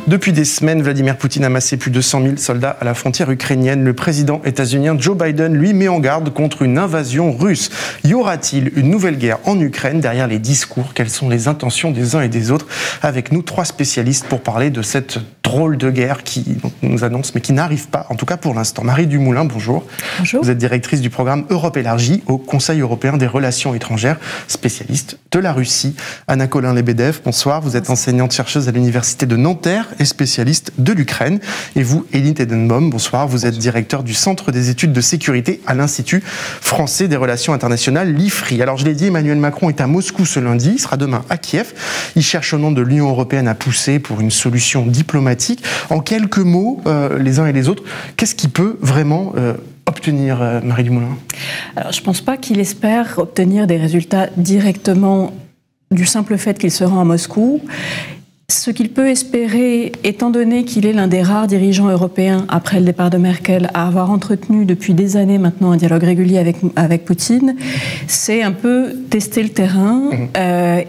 Depuis des semaines, Vladimir Poutine a massé plus de 100 000 soldats à la frontière ukrainienne. Le président états-unien Joe Biden, lui, met en garde contre une invasion russe. Y aura-t-il une nouvelle guerre en Ukraine? Derrière les discours, quelles sont les intentions des uns et des autres? Avec nous, 3 spécialistes pour parler de cette drôle de guerre qui nous annonce, mais qui n'arrive pas, en tout cas pour l'instant. Marie Dumoulin, bonjour. Bonjour. Vous êtes directrice du programme Europe élargie au Conseil européen des relations étrangères, spécialiste de la Russie. Anna Colin-Lebedev, bonsoir. Vous êtes enseignante-chercheuse à l'Université de Nanterre et spécialiste de l'Ukraine. Et vous, Elie Tenenbaum, bonsoir. Vous êtes directeur du Centre des études de sécurité à l'Institut français des relations internationales, l'IFRI. Alors, je l'ai dit, Emmanuel Macron est à Moscou ce lundi. Il sera demain à Kiev. Il cherche au nom de l'Union européenne à pousser pour une solution diplomatique. En quelques mots, les uns et les autres, qu'est-ce qui peut vraiment obtenir, Marie Dumoulin? Alors, je ne pense pas qu'il espère obtenir des résultats directement du simple fait qu'il se rend à Moscou. Ce qu'il peut espérer, étant donné qu'il est l'un des rares dirigeants européens, après le départ de Merkel, à avoir entretenu depuis des années maintenant un dialogue régulier avec Poutine, c'est un peu tester le terrain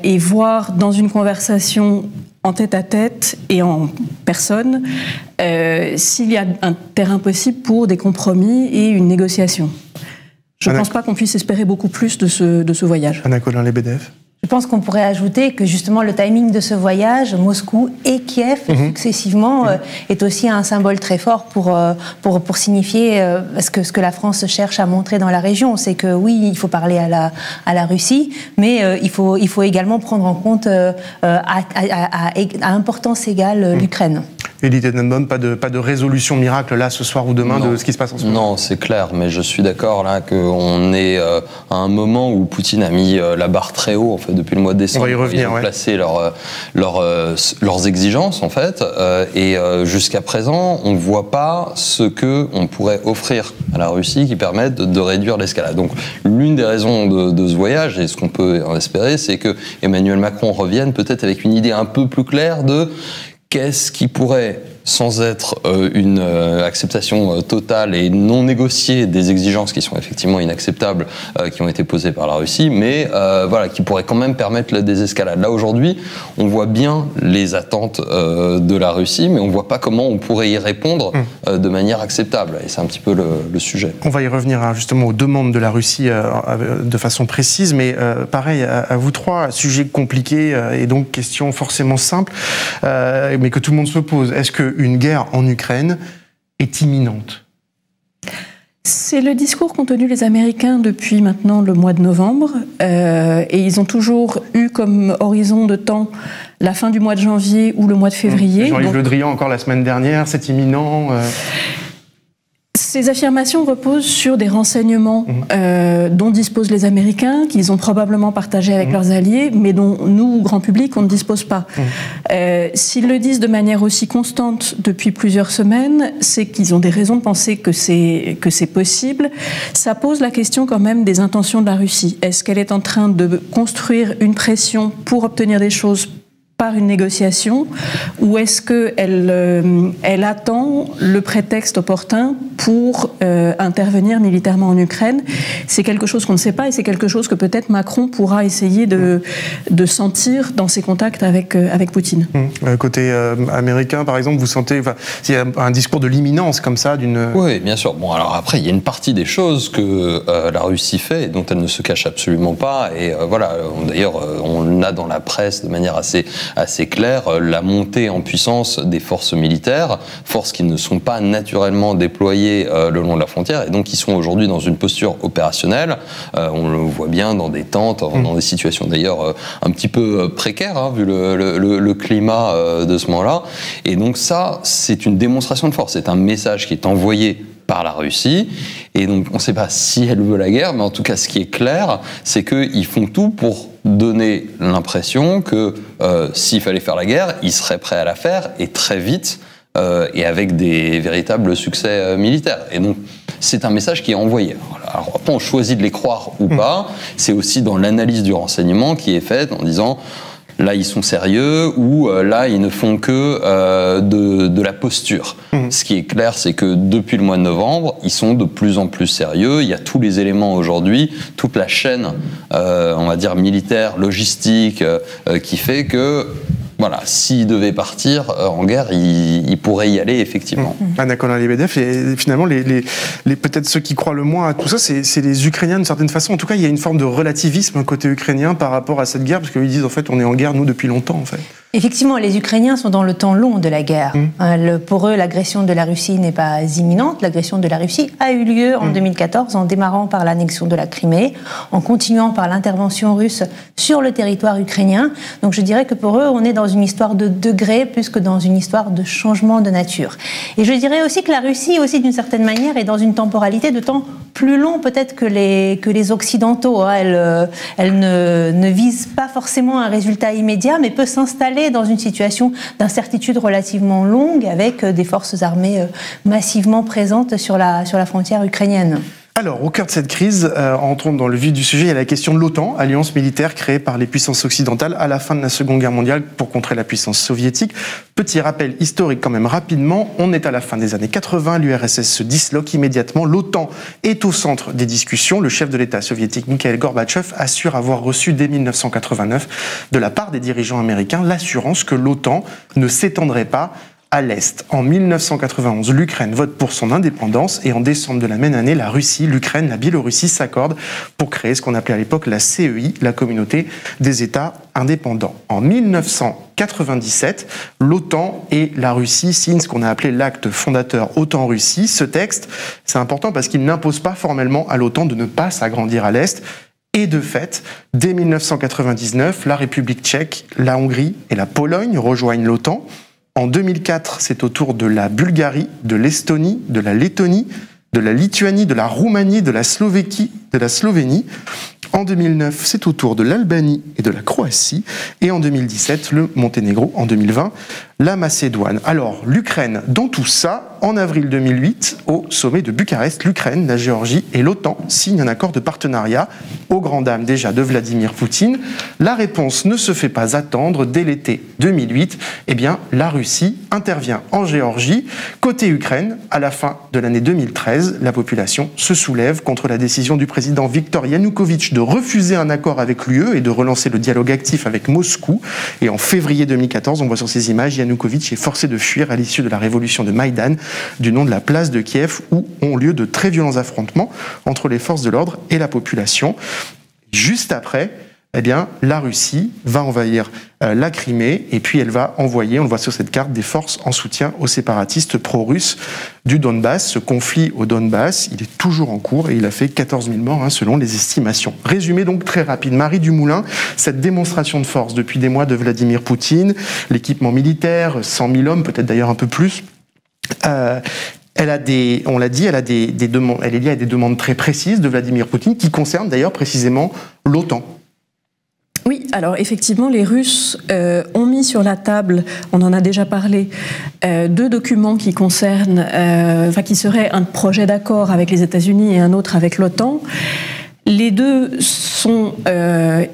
et voir dans une conversation en tête-à-tête et en personne s'il y a un terrain possible pour des compromis et une négociation. Je ne pense pas qu'on puisse espérer beaucoup plus de ce voyage. Anna Colin-Lebedev. Je pense qu'on pourrait ajouter que justement le timing de ce voyage, Moscou et Kiev, successivement, est aussi un symbole très fort pour signifier ce que la France cherche à montrer dans la région. C'est que oui, il faut parler à la Russie, mais il faut également prendre en compte à importance égale l'Ukraine. Elie Tenenbaum, pas de résolution miracle là ce soir ou demain de ce qui se passe en ce moment. Non, c'est clair, mais je suis d'accord là qu'on est à un moment où Poutine a mis la barre très haut en fait depuis le mois de décembre. On va y revenir, ils ont placé leurs exigences en fait, et jusqu'à présent on voit pas ce que on pourrait offrir à la Russie qui permette de réduire l'escalade. Donc l'une des raisons de ce voyage et ce qu'on peut en espérer, c'est que Emmanuel Macron revienne peut-être avec une idée un peu plus claire de qu'est-ce qui pourrait, sans être une acceptation totale et non négociée des exigences qui sont effectivement inacceptables, qui ont été posées par la Russie, mais voilà, qui pourrait quand même permettre la désescalade. Là, aujourd'hui, on voit bien les attentes de la Russie, mais on ne voit pas comment on pourrait y répondre de manière acceptable. Et c'est un petit peu le sujet. On va y revenir justement aux demandes de la Russie de façon précise, mais pareil, à vous trois, sujet compliqué et donc question forcément simple, mais que tout le monde se pose. Est-ce qu'une guerre en Ukraine est imminente? C'est le discours qu'ont tenu les Américains depuis maintenant le mois de novembre, et ils ont toujours eu comme horizon de temps la fin du mois de janvier ou le mois de février. Jean-Yves Le Drian encore la semaine dernière, c'est imminent. Ces affirmations reposent sur des renseignements dont disposent les Américains, qu'ils ont probablement partagés avec leurs alliés, mais dont nous, grand public, on ne dispose pas. S'ils le disent de manière aussi constante depuis plusieurs semaines, c'est qu'ils ont des raisons de penser que c'est possible. Ça pose la question quand même des intentions de la Russie. Est-ce qu'elle est en train de construire une pression pour obtenir des choses par une négociation, ou est-ce qu'elle attend le prétexte opportun pour intervenir militairement en Ukraine? C'est quelque chose qu'on ne sait pas, et c'est quelque chose que peut-être Macron pourra essayer de sentir dans ses contacts avec Poutine. Côté américain, par exemple, vous sentez s'il y a un discours de l'imminence comme ça d'une... Oui, bien sûr. Bon, alors après, il y a une partie des choses que la Russie fait et dont elle ne se cache absolument pas. Et voilà, d'ailleurs, on a dans la presse de manière assez claire la montée en puissance des forces militaires, forces qui ne sont pas naturellement déployées le long de la frontière et donc qui sont aujourd'hui dans une posture opérationnelle. On le voit bien dans des tentes, dans des situations d'ailleurs un petit peu précaires, hein, vu le climat de ce moment-là. Et donc ça, c'est une démonstration de force, c'est un message qui est envoyé par la Russie, et donc on ne sait pas si elle veut la guerre, mais en tout cas ce qui est clair, c'est qu'ils font tout pour donner l'impression que s'il fallait faire la guerre, ils seraient prêts à la faire, et très vite, et avec des véritables succès militaires. Et donc c'est un message qui est envoyé. Alors après on choisit de les croire ou pas, c'est aussi dans l'analyse du renseignement qui est faite en disant... Là, ils sont sérieux, ou là, ils ne font que de la posture. Ce qui est clair, c'est que depuis le mois de novembre, ils sont de plus en plus sérieux. Il y a tous les éléments aujourd'hui, toute la chaîne, on va dire, militaire, logistique, qui fait que voilà, s'il devait partir en guerre, il pourrait y aller effectivement. Anna Colin-Lebedev, et finalement, peut-être ceux qui croient le moins à tout ça, c'est les Ukrainiens d'une certaine façon. En tout cas, il y a une forme de relativisme côté ukrainien par rapport à cette guerre, parce qu'ils disent en fait, on est en guerre nous depuis longtemps en fait. Effectivement, les Ukrainiens sont dans le temps long de la guerre. Pour eux, l'agression de la Russie n'est pas imminente. L'agression de la Russie a eu lieu en 2014, en démarrant par l'annexion de la Crimée, en continuant par l'intervention russe sur le territoire ukrainien. Donc je dirais que pour eux, on est dans une histoire de degrés plus que dans une histoire de changement de nature. Et je dirais aussi que la Russie, aussi d'une certaine manière, est dans une temporalité de temps plus long peut-être que les Occidentaux. Elle ne vise pas forcément un résultat immédiat, mais peut s'installer dans une situation d'incertitude relativement longue avec des forces armées massivement présentes sur la frontière ukrainienne. Alors, au cœur de cette crise, entrons dans le vif du sujet, il y a la question de l'OTAN, alliance militaire créée par les puissances occidentales à la fin de la Seconde Guerre mondiale pour contrer la puissance soviétique. Petit rappel historique quand même rapidement, on est à la fin des années 80, l'URSS se disloque immédiatement, l'OTAN est au centre des discussions. Le chef de l'État soviétique, Mikhail Gorbatchev, assure avoir reçu dès 1989 de la part des dirigeants américains l'assurance que l'OTAN ne s'étendrait pas à l'Est. En 1991, l'Ukraine vote pour son indépendance et en décembre de la même année, la Russie, l'Ukraine, la Biélorussie s'accordent pour créer ce qu'on appelait à l'époque la CEI, la Communauté des États indépendants. En 1997, l'OTAN et la Russie signent ce qu'on a appelé l'acte fondateur OTAN-Russie. Ce texte, c'est important parce qu'il n'impose pas formellement à l'OTAN de ne pas s'agrandir à l'Est. Et de fait, dès 1999, la République tchèque, la Hongrie et la Pologne rejoignent l'OTAN. En 2004, c'est au tour de la Bulgarie, de l'Estonie, de la Lettonie, de la Lituanie, de la Roumanie, de la Slovénie. En 2009, c'est au tour de l'Albanie et de la Croatie. Et en 2017, le Monténégro. En 2020, la Macédoine. Alors, l'Ukraine, dans tout ça, en avril 2008, au sommet de Bucarest, l'Ukraine, la Géorgie et l'OTAN signent un accord de partenariat, aux grandes dames déjà de Vladimir Poutine. La réponse ne se fait pas attendre. Dès l'été 2008, eh bien, la Russie intervient en Géorgie. Côté Ukraine, à la fin de l'année 2013, la population se soulève contre la décision du président Viktor Yanukovych de refuser un accord avec l'UE et de relancer le dialogue actif avec Moscou. Et en février 2014, on voit sur ces images, Yanukovych est forcé de fuir à l'issue de la révolution de Maïdan, du nom de la place de Kiev, où ont lieu de très violents affrontements entre les forces de l'ordre et la population. Juste après, eh bien, la Russie va envahir la Crimée et puis elle va envoyer, on le voit sur cette carte, des forces en soutien aux séparatistes pro-russes du Donbass. Ce conflit au Donbass, il est toujours en cours et il a fait 14 000 morts selon les estimations. Résumé donc très rapide. Marie Dumoulin, cette démonstration de force depuis des mois de Vladimir Poutine, l'équipement militaire, 100 000 hommes, peut-être d'ailleurs un peu plus, elle a on l'a dit, elle est liée à des demandes très précises de Vladimir Poutine qui concernent d'ailleurs précisément l'OTAN. Oui, alors effectivement, les Russes ont mis sur la table, on en a déjà parlé, deux documents qui concernent, qui seraient un projet d'accord avec les États-Unis et un autre avec l'OTAN. Les deux sont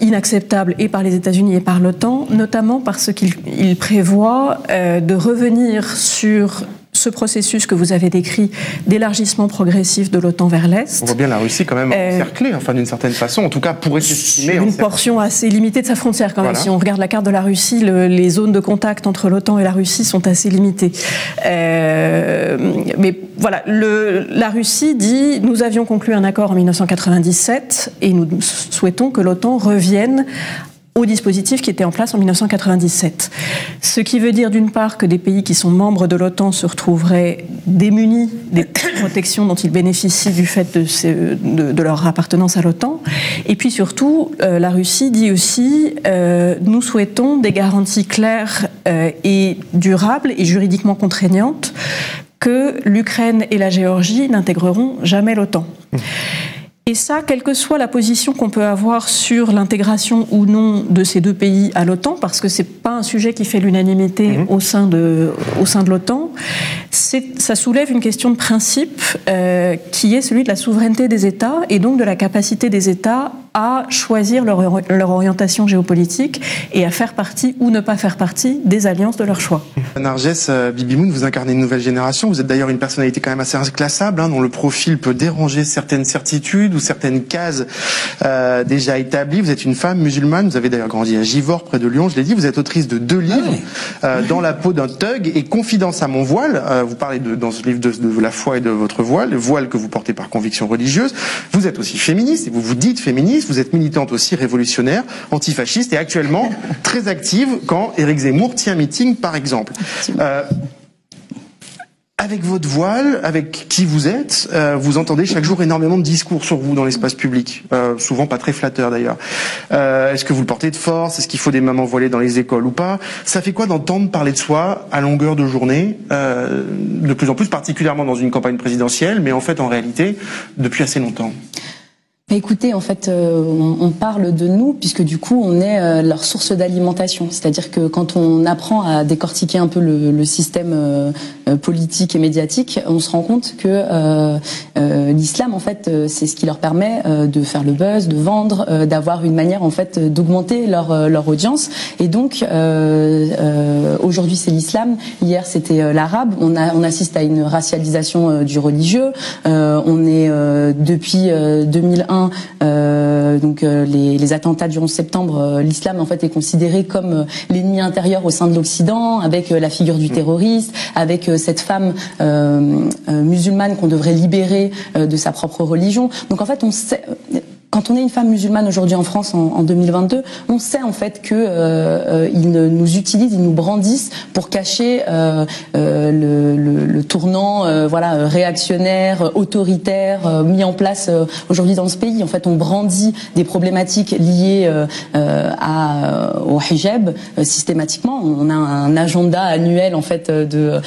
inacceptables et par les États-Unis et par l'OTAN, notamment parce qu'ils prévoient de revenir sur ce processus que vous avez décrit d'élargissement progressif de l'OTAN vers l'Est. On voit bien la Russie quand même encerclée, enfin d'une certaine façon, en tout cas pourrait s'estimer une portion assez limitée de sa frontière quand même. Voilà. Si on regarde la carte de la Russie, les zones de contact entre l'OTAN et la Russie sont assez limitées. Mais voilà, la Russie dit « Nous avions conclu un accord en 1997 et nous souhaitons que l'OTAN revienne au dispositif qui était en place en 1997. Ce qui veut dire d'une part que des pays qui sont membres de l'OTAN se retrouveraient démunis des protections dont ils bénéficient du fait de leur appartenance à l'OTAN. Et puis surtout, la Russie dit aussi nous souhaitons des garanties claires et durables et juridiquement contraignantes que l'Ukraine et la Géorgie n'intégreront jamais l'OTAN. Et ça, quelle que soit la position qu'on peut avoir sur l'intégration ou non de ces deux pays à l'OTAN, parce que c'est pas un sujet qui fait l'unanimité au sein de l'OTAN, ça soulève une question de principe qui est celui de la souveraineté des États et donc de la capacité des États à choisir leur orientation géopolitique et à faire partie ou ne pas faire partie des alliances de leur choix. Narges Bibi-Mohn, vous incarnez une nouvelle génération. Vous êtes d'ailleurs une personnalité quand même assez inclassable, dont le profil peut déranger certaines certitudes ou certaines cases déjà établies. Vous êtes une femme musulmane. Vous avez d'ailleurs grandi à Givors, près de Lyon. Je l'ai dit. Vous êtes autrice de 2 livres, Dans la peau d'un thug et Confidence à mon voile. Vous parlez dans ce livre de la foi et de votre voile, le voile que vous portez par conviction religieuse. Vous êtes aussi féministe et vous vous dites féministe. Vous êtes militante aussi, révolutionnaire, antifasciste et actuellement très active quand Éric Zemmour tient meeting, par exemple. Avec votre voile, avec qui vous êtes, vous entendez chaque jour énormément de discours sur vous dans l'espace public, souvent pas très flatteurs d'ailleurs. Est-ce que vous le portez de force? Est-ce qu'il faut des mamans voilées dans les écoles ou pas? Ça fait quoi d'entendre parler de soi à longueur de journée, de plus en plus, particulièrement dans une campagne présidentielle, mais en fait en réalité depuis assez longtemps? Écoutez, en fait, on parle de nous puisque du coup, on est leur source d'alimentation. C'est-à-dire que quand on apprend à décortiquer un peu le système politique et médiatique, on se rend compte que l'islam, en fait, c'est ce qui leur permet de faire le buzz, de vendre, d'avoir une manière, en fait, d'augmenter leur audience. Et donc, aujourd'hui, c'est l'islam. Hier, c'était l'arabe. On assiste à une racialisation du religieux. On est depuis 2001. Donc les attentats du 11 septembre, l'islam en fait est considéré comme l'ennemi intérieur au sein de l'Occident, avec la figure du terroriste, avec cette femme musulmane qu'on devrait libérer de sa propre religion. Donc en fait, on sait. Quand on est une femme musulmane aujourd'hui en France en 2022, on sait en fait que ils nous utilisent, ils nous brandissent pour cacher le tournant voilà réactionnaire, autoritaire mis en place aujourd'hui dans ce pays. En fait, on brandit des problématiques liées au hijab systématiquement. On a un agenda annuel en fait de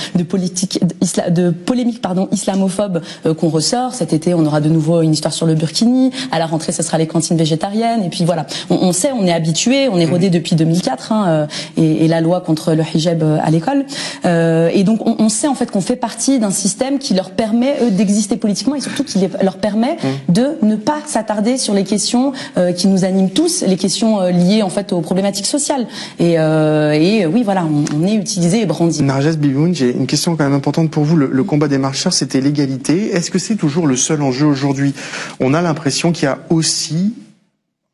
polémique islamophobe qu'on ressort. Cet été, on aura de nouveau une histoire sur le burkini. À la rentrée, ce sera les cantines végétariennes. Et puis voilà, on sait, on est habitué, on est rodé depuis 2004 et la loi contre le hijab à l'école. Et donc on sait en fait qu'on fait partie d'un système qui leur permet eux d'exister politiquement et surtout qui leur permet de ne pas s'attarder sur les questions qui nous animent tous, les questions liées en fait aux problématiques sociales. Et oui, voilà, on est utilisé et brandi. Narges Bibi-Mohn, j'ai une question quand même importante pour vous. Le combat des marcheurs, c'était l'égalité. Est-ce que c'est toujours le seul enjeu aujourd'hui? On a l'impression qu'il y a aussi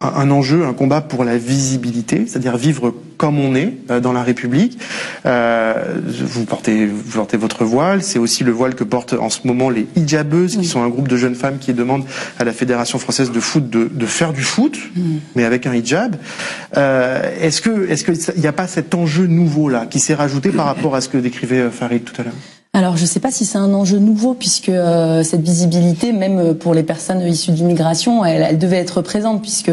un enjeu, un combat pour la visibilité, c'est-à-dire vivre comme on est dans la République. Vous portez votre voile, c'est aussi le voile que portent en ce moment les hijabeuses, qui sont un groupe de jeunes femmes qui demandent à la Fédération française de foot de faire du foot, mais avec un hijab. Est-ce que il n'y a pas cet enjeu nouveau là qui s'est rajouté par rapport à ce que décrivait Farid tout à l'heure? Alors, je ne sais pas si c'est un enjeu nouveau, puisque cette visibilité, même pour les personnes issues d'immigration, elle devait être présente, puisque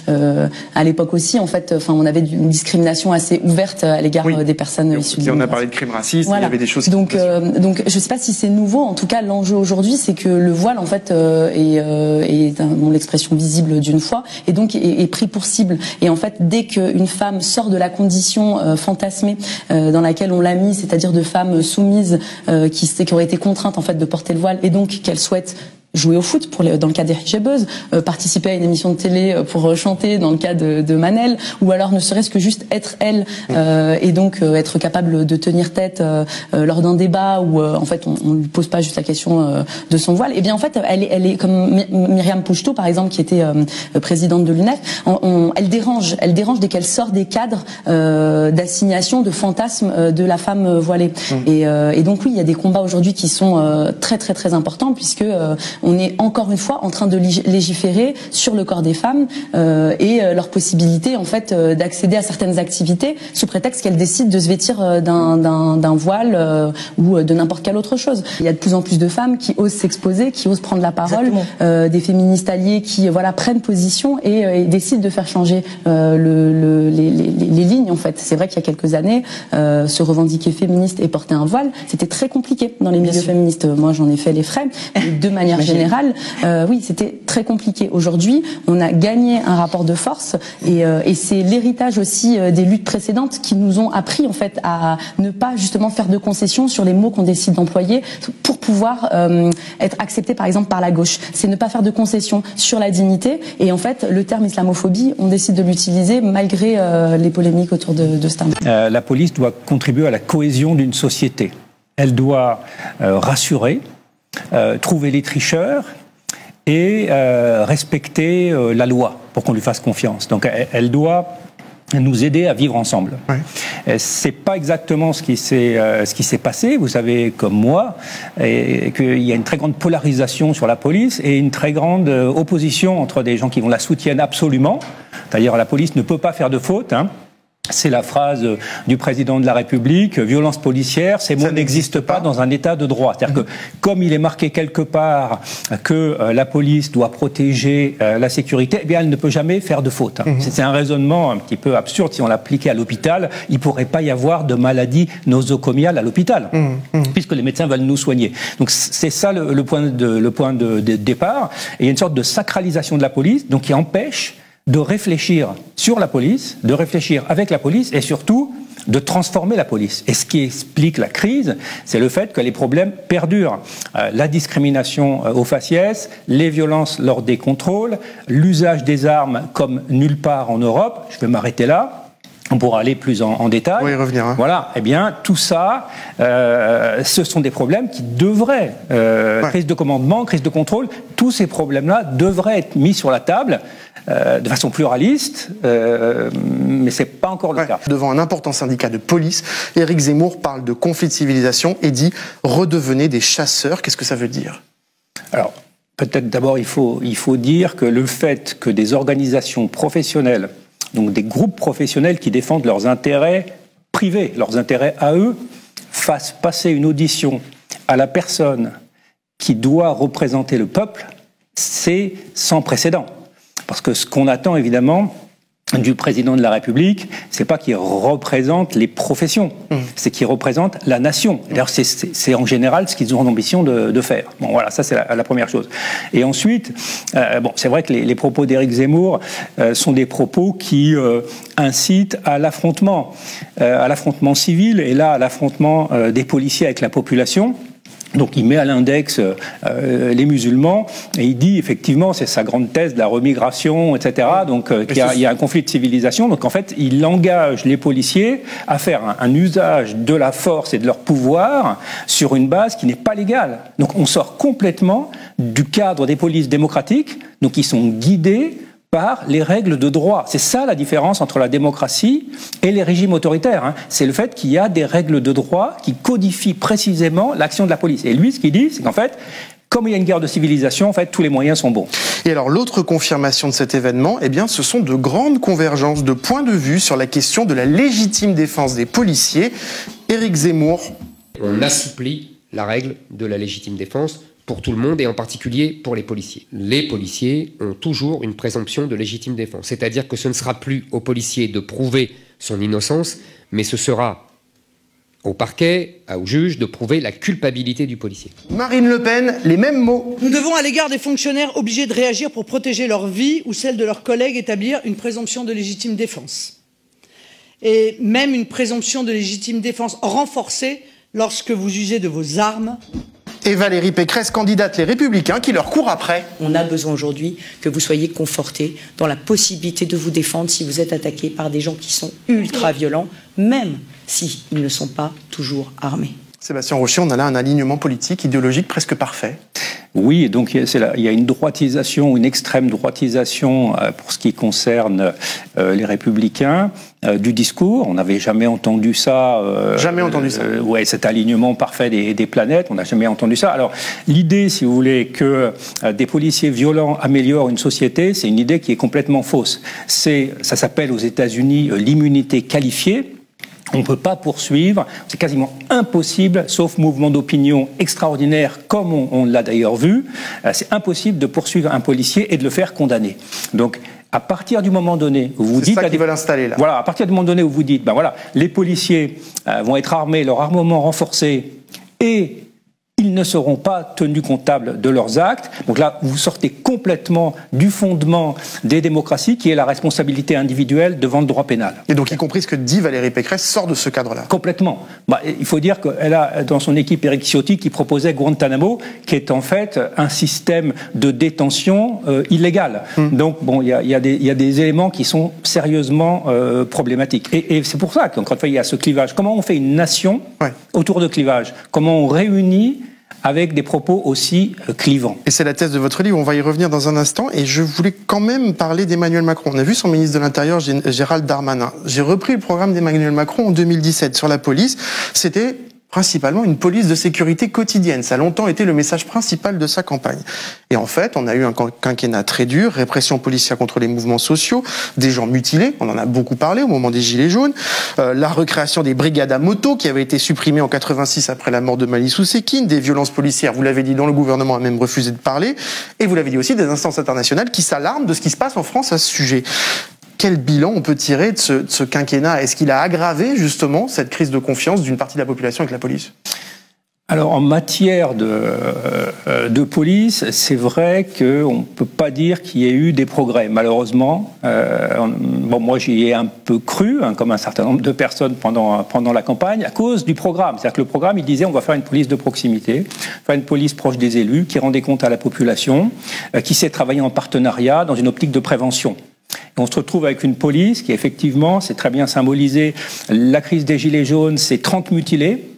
à l'époque aussi, en fait, on avait une discrimination assez ouverte à l'égard des personnes issues d'immigration. On a parlé de crimes racistes, voilà. Il y avait des choses. Donc, je ne sais pas si c'est nouveau. En tout cas, l'enjeu aujourd'hui, c'est que le voile, en fait, est l'expression visible d'une foi, et donc est pris pour cible. Et en fait, dès qu'une femme sort de la condition fantasmée dans laquelle on l'a mise, c'est-à-dire de femme soumise, qui aurait été contrainte en fait de porter le voile et donc qu'elle souhaite jouer au foot dans le cas des hijabeuses, participer à une émission de télé pour chanter dans le cas de Manel, ou alors ne serait-ce que juste être elle et donc être capable de tenir tête lors d'un débat où en fait on lui pose pas juste la question de son voile. Et bien en fait elle est comme Myriam Pouchtou par exemple qui était présidente de l'UNEF, elle dérange dès qu'elle sort des cadres d'assignation, de fantasmes de la femme voilée. Et donc oui, il y a des combats aujourd'hui qui sont très très très importants puisque on est encore une fois en train de légiférer sur le corps des femmes et leur possibilité en fait d'accéder à certaines activités sous prétexte qu'elles décident de se vêtir d'un voile ou de n'importe quelle autre chose. Il y a de plus en plus de femmes qui osent s'exposer, qui osent prendre la parole, des féministes alliées qui prennent position et décident de faire changer les lignes en fait. C'est vrai qu'il y a quelques années, se revendiquer féministe et porter un voile, c'était très compliqué dans les milieux féministes. Moi, j'en ai fait les frais. De manière générale, général, oui, c'était très compliqué. Aujourd'hui, on a gagné un rapport de force et c'est l'héritage aussi des luttes précédentes qui nous ont appris en fait à ne pas justement faire de concessions sur les mots qu'on décide d'employer pour pouvoir être accepté par exemple par la gauche. C'est ne pas faire de concessions sur la dignité et en fait le terme islamophobie, on décide de l'utiliser malgré les polémiques autour de ce terme. La police doit contribuer à la cohésion d'une société. Elle doit rassurer, trouver les tricheurs et respecter la loi pour qu'on lui fasse confiance. Donc elle doit nous aider à vivre ensemble. Ouais. C'est pas exactement ce qui s'est passé. Vous savez comme moi qu'il y a une très grande polarisation sur la police et une très grande opposition entre des gens qui la soutiennent absolument. D'ailleurs, la police ne peut pas faire de faute. C'est la phrase du président de la République, violence policière, ces mots n'existent pas dans un état de droit. C'est-à-dire que, comme il est marqué quelque part que la police doit protéger la sécurité, eh bien, elle ne peut jamais faire de faute. C'est un raisonnement un petit peu absurde. Si on l'appliquait à l'hôpital, il ne pourrait pas y avoir de maladie nosocomiale à l'hôpital, puisque les médecins veulent nous soigner. Donc, c'est ça le point de départ. Et il y a une sorte de sacralisation de la police, donc qui empêche de réfléchir sur la police, de réfléchir avec la police et surtout de transformer la police. Et ce qui explique la crise, c'est le fait que les problèmes perdurent. La discrimination au faciès, les violences lors des contrôles, l'usage des armes comme nulle part en Europe. Je vais m'arrêter là. On pourra aller plus en détail. On va y revenir. Voilà. Eh bien, tout ça, ce sont des problèmes qui devraient, crise de commandement, crise de contrôle, tous ces problèmes-là devraient être mis sur la table de façon pluraliste, mais c'est pas encore le cas. Devant un important syndicat de police, Éric Zemmour parle de conflit de civilisation et dit « redevenez des chasseurs ». Qu'est-ce que ça veut dire? Alors, peut-être d'abord, il faut dire que le fait que des organisations professionnelles, donc des groupes professionnels qui défendent leurs intérêts privés, leurs intérêts à eux, fassent passer une audition à la personne qui doit représenter le peuple, c'est sans précédent. Parce que ce qu'on attend évidemment du président de la République, c'est pas qu'il représente les professions, c'est qu'il représente la nation. D'ailleurs, c'est en général ce qu'ils ont l'ambition de faire. Bon, voilà, ça c'est la première chose. Et ensuite, bon, c'est vrai que les propos d'Éric Zemmour sont des propos qui incitent à l'affrontement civil et là à l'affrontement des policiers avec la population. Donc il met à l'index les musulmans et il dit effectivement, c'est sa grande thèse de la remigration, etc. Donc il y a un conflit de civilisation. Donc en fait, il engage les policiers à faire un usage de la force et de leur pouvoir sur une base qui n'est pas légale. Donc on sort complètement du cadre des polices démocratiques, donc qui sont guidés par les règles de droit. C'est ça la différence entre la démocratie et les régimes autoritaires. C'est le fait qu'il y a des règles de droit qui codifient précisément l'action de la police. Et lui, ce qu'il dit, c'est qu'en fait, comme il y a une guerre de civilisation, en fait, tous les moyens sont bons. Et alors, l'autre confirmation de cet événement, eh bien, ce sont de grandes convergences de points de vue sur la question de la légitime défense des policiers. Éric Zemmour. On assouplit la règle de la légitime défense pour tout le monde et en particulier pour les policiers. Les policiers ont toujours une présomption de légitime défense, c'est-à-dire que ce ne sera plus au policier de prouver son innocence, mais ce sera au parquet, au juge, de prouver la culpabilité du policier. Marine Le Pen, les mêmes mots. Nous devons, à l'égard des fonctionnaires obligés de réagir pour protéger leur vie ou celle de leurs collègues, établir une présomption de légitime défense. Et même une présomption de légitime défense renforcée lorsque vous usez de vos armes. Et Valérie Pécresse, candidate Les Républicains, qui leur court après. On a besoin aujourd'hui que vous soyez confortés dans la possibilité de vous défendre si vous êtes attaqué par des gens qui sont ultra violents, même s'ils ne sont pas toujours armés. Sébastien Rocher, on a là un alignement politique, idéologique presque parfait. Oui, donc il y a une droitisation, une extrême droitisation pour ce qui concerne les Républicains du discours. On n'avait jamais entendu ça. Jamais entendu ça. Ouais, cet alignement parfait des planètes, on n'a jamais entendu ça. Alors l'idée, si vous voulez, que des policiers violents améliorent une société, c'est une idée qui est complètement fausse. Ça s'appelle aux États-Unis l'immunité qualifiée. On ne peut pas poursuivre, c'est quasiment impossible, sauf mouvement d'opinion extraordinaire, comme on l'a d'ailleurs vu, c'est impossible de poursuivre un policier et de le faire condamner. Donc, à partir du moment donné où vous dites... C'est ça qu'ils veulent installer, là. Voilà, à partir du moment donné où vous dites, ben voilà, les policiers vont être armés, leur armement renforcé, et ils ne seront pas tenus comptables de leurs actes. Donc là, vous sortez complètement du fondement des démocraties, qui est la responsabilité individuelle devant le droit pénal. Et donc, y compris ce que dit Valérie Pécresse sort de ce cadre-là. Complètement. Il faut dire qu'elle a dans son équipe Éric Ciotti qui proposait Guantanamo, qui est en fait un système de détention illégal. Donc, bon, il y a des éléments qui sont sérieusement problématiques. Et c'est pour ça qu'encore une fois, il y a ce clivage. Comment on fait une nation autour de clivage? Comment on réunit avec des propos aussi clivants. Et c'est la thèse de votre livre, on va y revenir dans un instant, et je voulais quand même parler d'Emmanuel Macron. On a vu son ministre de l'Intérieur, Gérald Darmanin. J'ai repris le programme d'Emmanuel Macron en 2017 sur la police. C'était principalement une police de sécurité quotidienne. Ça a longtemps été le message principal de sa campagne. Et en fait, on a eu un quinquennat très dur, répression policière contre les mouvements sociaux, des gens mutilés, on en a beaucoup parlé au moment des Gilets jaunes, la recréation des brigades à moto qui avait été supprimée en 86 après la mort de Malice Oussekine, des violences policières, vous l'avez dit, dont le gouvernement a même refusé de parler, et vous l'avez dit aussi, des instances internationales qui s'alarment de ce qui se passe en France à ce sujet. Quel bilan on peut tirer de ce quinquennat? Est-ce qu'il a aggravé justement cette crise de confiance d'une partie de la population avec la police? Alors en matière de police, c'est vrai qu'on ne peut pas dire qu'il y ait eu des progrès, malheureusement. Bon, moi j'y ai un peu cru, comme un certain nombre de personnes pendant la campagne, à cause du programme. C'est-à-dire que le programme, il disait on va faire une police de proximité, faire une police proche des élus, qui rendait compte à la population, qui sait travailler en partenariat dans une optique de prévention. Et on se retrouve avec une police qui, effectivement, c'est très bien symbolisé. La crise des Gilets jaunes, c'est 30 mutilés.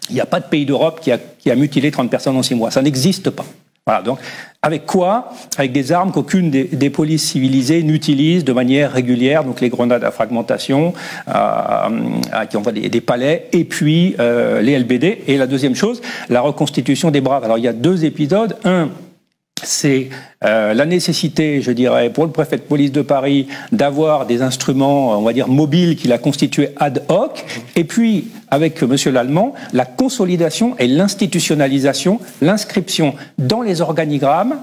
Il n'y a pas de pays d'Europe qui a mutilé 30 personnes en 6 mois. Ça n'existe pas. Voilà, donc, avec quoi? Avec des armes qu'aucune des polices civilisées n'utilise de manière régulière, donc les grenades à fragmentation, qui envoient des palais, et puis les LBD. Et la deuxième chose, la reconstitution des braves. Alors, il y a 2 épisodes. Un, c'est la nécessité, je dirais, pour le préfet de police de Paris d'avoir des instruments, on va dire, mobiles qu'il a constitués ad hoc. Et puis, avec Monsieur Lallement, la consolidation et l'institutionnalisation, l'inscription dans les organigrammes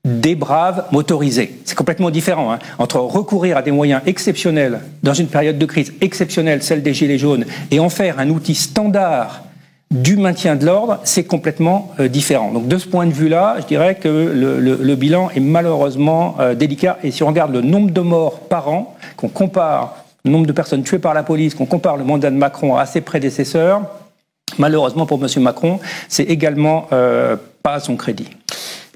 des braves motorisés. C'est complètement différent, entre recourir à des moyens exceptionnels dans une période de crise exceptionnelle, celle des Gilets jaunes, et en faire un outil standard du maintien de l'ordre, c'est complètement différent. Donc de ce point de vue-là, je dirais que le bilan est malheureusement délicat. Et si on regarde le nombre de morts par an, qu'on compare le nombre de personnes tuées par la police, qu'on compare le mandat de Macron à ses prédécesseurs, malheureusement pour M. Macron, c'est également pas à son crédit.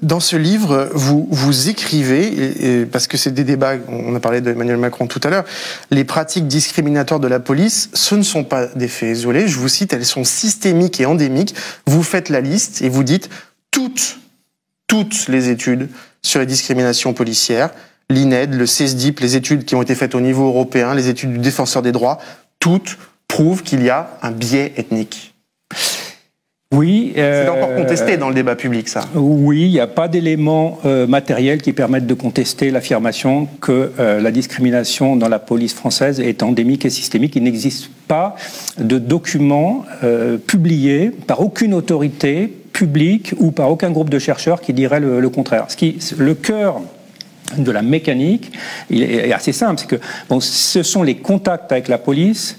Dans ce livre, vous écrivez, parce que c'est des débats, on a parlé d'Emmanuel Macron tout à l'heure, les pratiques discriminatoires de la police, ce ne sont pas des faits isolés, je vous cite, elles sont systémiques et endémiques. Vous faites la liste et vous dites toutes les études sur les discriminations policières, l'INED, le CESDIP, les études qui ont été faites au niveau européen, les études du Défenseur des droits, toutes prouvent qu'il y a un biais ethnique. Oui. C'est encore contesté dans le débat public, ça. Oui, il n'y a pas d'éléments matériels qui permettent de contester l'affirmation que la discrimination dans la police française est endémique et systémique. Il n'existe pas de documents publiés par aucune autorité publique ou par aucun groupe de chercheurs qui dirait le contraire. Le cœur de la mécanique, il est assez simple, c'est que ce sont les contacts avec la police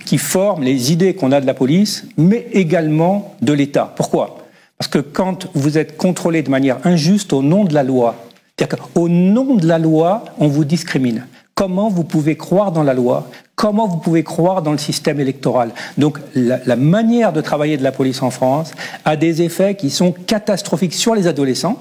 qui forment les idées qu'on a de la police, mais également de l'État. Pourquoi? Parce que quand vous êtes contrôlé de manière injuste au nom de la loi, c'est-à-dire qu'au nom de la loi, on vous discrimine. Comment vous pouvez croire dans la loi? Comment vous pouvez croire dans le système électoral? Donc la manière de travailler de la police en France a des effets qui sont catastrophiques sur les adolescents.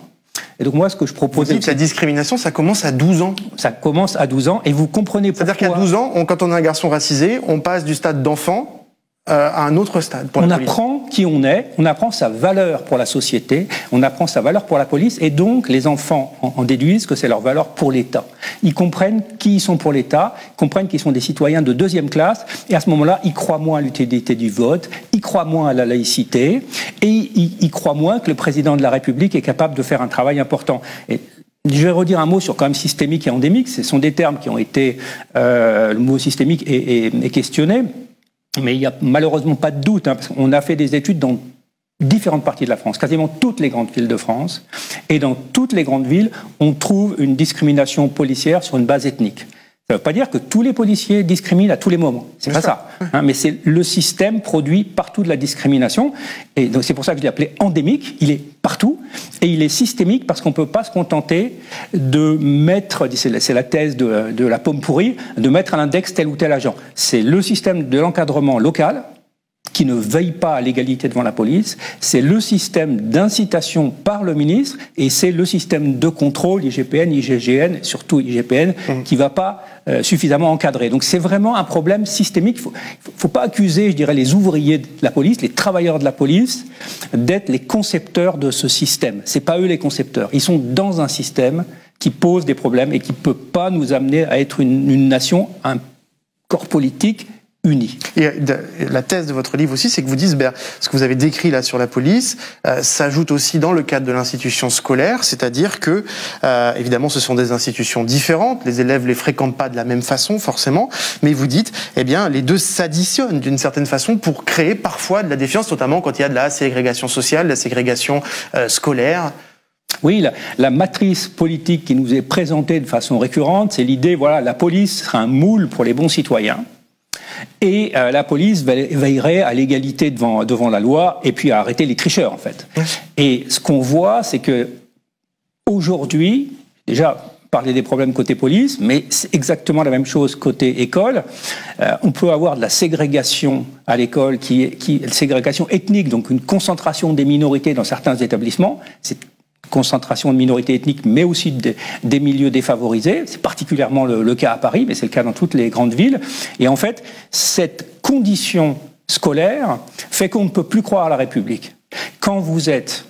Et donc moi, ce que je propose... Vous dites que la discrimination, ça commence à 12 ans. Ça commence à 12 ans, et vous comprenez pourquoi... C'est-à-dire qu'à 12 ans, quand on est un garçon racisé, on passe du stade d'enfant à un autre stade. On apprend qui on est, on apprend sa valeur pour la société, on apprend sa valeur pour la police, et donc les enfants en déduisent que c'est leur valeur pour l'État. Ils comprennent qui ils sont pour l'État, ils comprennent qu'ils sont des citoyens de deuxième classe, et à ce moment-là, ils croient moins à l'utilité du vote, ils croient moins à la laïcité, et ils croient moins que le président de la République est capable de faire un travail important. Et je vais redire un mot sur quand même systémique et endémique. Ce sont des termes qui ont été... le mot systémique est questionné. Mais il n'y a malheureusement pas de doute, parce qu'on a fait des études dans différentes parties de la France, quasiment toutes les grandes villes de France. Et dans toutes les grandes villes, on trouve une discrimination policière sur une base ethnique. Ça ne veut pas dire que tous les policiers discriminent à tous les moments. C'est pas ça. Hein, mais c'est le système produit partout de la discrimination. Et donc c'est pour ça que je l'ai appelé endémique. Il est partout. Et il est systémique parce qu'on ne peut pas se contenter de mettre, c'est la thèse de la pomme pourrie, de mettre à l'index tel ou tel agent. C'est le système de l'encadrement local qui ne veille pas à l'égalité devant la police, c'est le système d'incitation par le ministre et c'est le système de contrôle, IGPN, IGGN, surtout IGPN, qui ne va pas suffisamment encadrer. Donc c'est vraiment un problème systémique. Il ne faut pas accuser, je dirais, les ouvriers de la police, les travailleurs de la police, d'être les concepteurs de ce système. Ce n'est pas eux les concepteurs. Ils sont dans un système qui pose des problèmes et qui ne peut pas nous amener à être une nation, un corps politique unis. Et la thèse de votre livre aussi, c'est que vous dites, ce que vous avez décrit là sur la police, s'ajoute aussi dans le cadre de l'institution scolaire, c'est-à-dire que, évidemment, ce sont des institutions différentes, les élèves les fréquentent pas de la même façon, forcément, mais vous dites, eh bien, les deux s'additionnent d'une certaine façon pour créer parfois de la défiance, notamment quand il y a de la ségrégation sociale, de la ségrégation scolaire. Oui, la matrice politique qui nous est présentée de façon récurrente, c'est l'idée, voilà, la police sera un moule pour les bons citoyens. Et la police veillerait à l'égalité devant la loi et puis à arrêter les tricheurs, en fait. Et ce qu'on voit, c'est que aujourd'hui, déjà, parler des problèmes côté police, mais c'est exactement la même chose côté école. On peut avoir de la ségrégation à l'école, ségrégation ethnique, donc une concentration des minorités dans certains établissements. C'est concentration de minorités ethniques, mais aussi des milieux défavorisés. C'est particulièrement le cas à Paris, mais c'est le cas dans toutes les grandes villes. Et en fait, cette condition scolaire fait qu'on ne peut plus croire à la République. Quand vous êtes,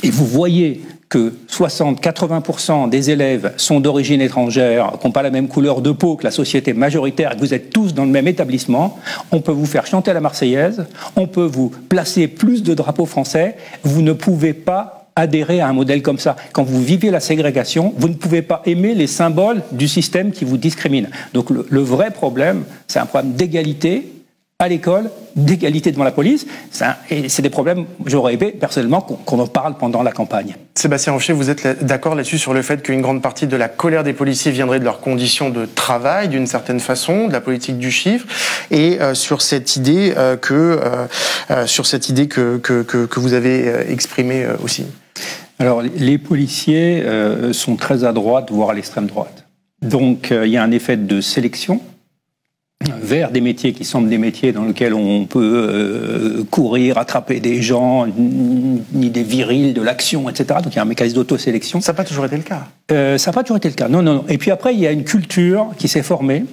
et vous voyez que 60-80% des élèves sont d'origine étrangère, qui n'ont pas la même couleur de peau que la société majoritaire, et que vous êtes tous dans le même établissement, on peut vous faire chanter la Marseillaise, on peut vous placer plus de drapeaux français, vous ne pouvez pas adhérer à un modèle comme ça. Quand vous vivez la ségrégation, vous ne pouvez pas aimer les symboles du système qui vous discrimine. Donc le vrai problème, c'est un problème d'égalité à l'école, d'égalité devant la police. Et c'est des problèmes, j'aurais aimé personnellement qu'on en parle pendant la campagne. Sébastien Rocher, vous êtes d'accord là-dessus sur le fait qu'une grande partie de la colère des policiers viendrait de leurs conditions de travail, d'une certaine façon, de la politique du chiffre, et sur cette idée que vous avez exprimée aussi. Alors, les policiers sont très à droite, voire à l'extrême droite. Donc, il y a un effet de sélection vers des métiers qui semblent des métiers dans lesquels on peut courir, attraper des gens, ni des virils, de l'action, etc. Donc il y a un mécanisme d'autosélection. Ça n'a pas toujours été le cas. Ça n'a pas toujours été le cas. Non, non, non. Et puis après, il y a une culture qui s'est formée.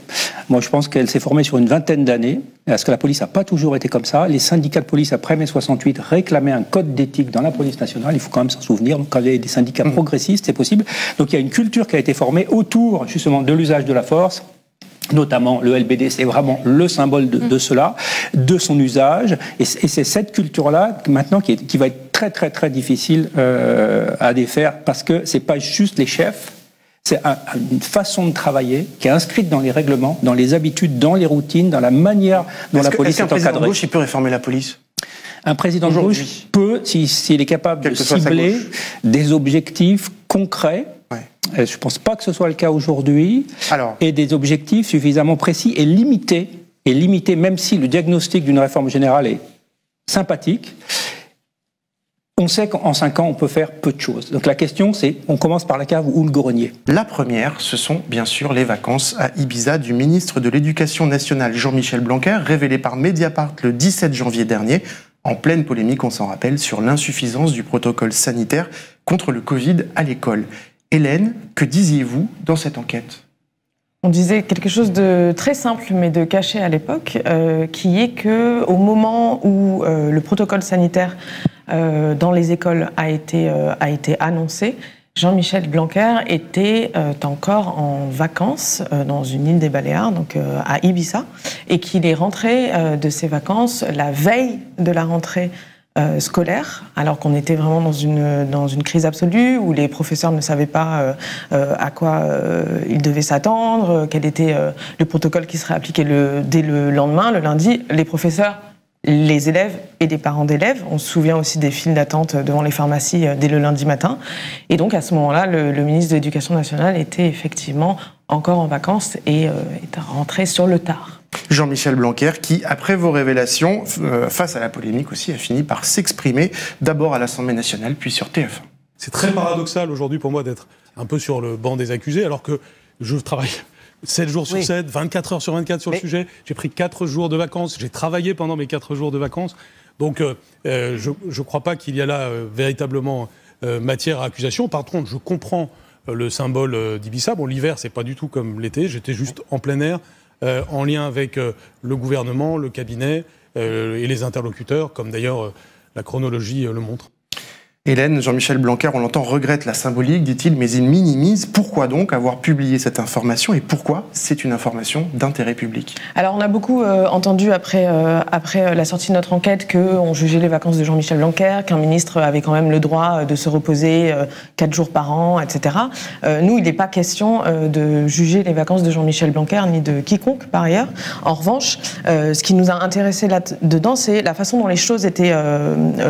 Moi, je pense qu'elle s'est formée sur une vingtaine d'années, parce que la police n'a pas toujours été comme ça. Les syndicats de police, après mai 68, réclamaient un code d'éthique dans la police nationale. Il faut quand même s'en souvenir. Donc, quand il y a des syndicats progressistes, c'est possible. Donc, il y a une culture qui a été formée autour, justement, de l'usage de la force. Notamment le LBD, c'est vraiment le symbole de cela, de son usage, et c'est cette culture-là maintenant qui va être très très très difficile à défaire, parce que c'est pas juste les chefs, c'est une façon de travailler qui est inscrite dans les règlements, dans les habitudes, dans les routines, dans la manière dont la police est encadrée. Est-ce qu'un président de gauche, il peut réformer la police ? Un président de gauche peut, s'il est capable de cibler des objectifs concrets. Je ne pense pas que ce soit le cas aujourd'hui, et des objectifs suffisamment précis et limités, même si le diagnostic d'une réforme générale est sympathique. On sait qu'en 5 ans, on peut faire peu de choses. Donc la question, c'est, on commence par la cave ou le grenier. La première, ce sont bien sûr les vacances à Ibiza du ministre de l'Éducation nationale Jean-Michel Blanquer, révélé par Mediapart le 17 janvier dernier, en pleine polémique, on s'en rappelle, sur l'insuffisance du protocole sanitaire contre le Covid à l'école. Hélène, que disiez-vous dans cette enquête ? On disait quelque chose de très simple, mais de caché à l'époque, qui est qu'au moment où le protocole sanitaire dans les écoles a été annoncé, Jean-Michel Blanquer était encore en vacances dans une île des Baléares, donc à Ibiza, et qu'il est rentré de ses vacances la veille de la rentrée scolaire, alors qu'on était vraiment dans une crise absolue, où les professeurs ne savaient pas à quoi ils devaient s'attendre, quel était le protocole qui serait appliqué dès le lendemain, le lundi. Les professeurs, les élèves et des parents d'élèves, on se souvient aussi des files d'attente devant les pharmacies dès le lundi matin. Et donc à ce moment-là, le ministre de l'Éducation nationale était effectivement encore en vacances et est rentré sur le tard. Jean-Michel Blanquer, qui, après vos révélations, face à la polémique aussi, a fini par s'exprimer, d'abord à l'Assemblée nationale, puis sur TF1. C'est très paradoxal aujourd'hui pour moi d'être un peu sur le banc des accusés, alors que je travaille 7 jours sur 7, 24 heures sur 24 sur le sujet. J'ai pris 4 jours de vacances, j'ai travaillé pendant mes 4 jours de vacances. Donc je ne crois pas qu'il y a là véritablement matière à accusation. Par contre, je comprends le symbole d'Ibiza. Bon, l'hiver, c'est pas du tout comme l'été. J'étais juste en plein air, en lien avec le gouvernement, le cabinet et les interlocuteurs, comme d'ailleurs la chronologie le montre. Hélène, Jean-Michel Blanquer, on l'entend, regrette la symbolique, dit-il, mais il minimise. Pourquoi donc avoir publié cette information et pourquoi c'est une information d'intérêt public? Alors on a beaucoup entendu après la sortie de notre enquête qu'on jugeait les vacances de Jean-Michel Blanquer, qu'un ministre avait quand même le droit de se reposer 4 jours par an, etc. Nous, il n'est pas question de juger les vacances de Jean-Michel Blanquer ni de quiconque par ailleurs. En revanche, ce qui nous a intéressé là-dedans, c'est la façon dont les choses étaient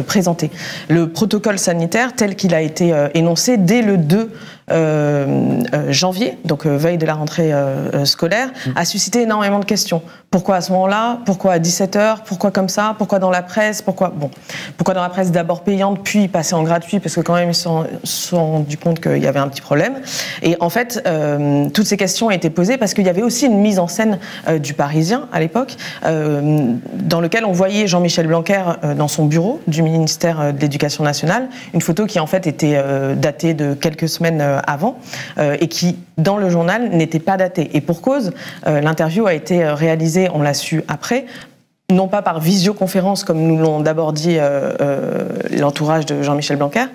présentées. Le protocole sanitaire tel qu'il a été énoncé dès le 2 janvier, donc veille de la rentrée scolaire, a suscité énormément de questions. Pourquoi à ce moment-là? Pourquoi à 17h? Pourquoi comme ça? Pourquoi dans la presse? Pourquoi dans la presse d'abord payante, puis passée en gratuit, parce que quand même ils se sont rendus compte qu'il y avait un petit problème. Et en fait, toutes ces questions ont été posées parce qu'il y avait aussi une mise en scène du Parisien à l'époque, dans lequel on voyait Jean-Michel Blanquer dans son bureau du ministère de l'Éducation nationale, une photo qui en fait était datée de quelques semaines avant et qui, dans le journal, n'était pas datée. Et pour cause, l'interview a été réalisée, on l'a su après, non pas par visioconférence, comme nous l'ont d'abord dit l'entourage de Jean-Michel Blanquer,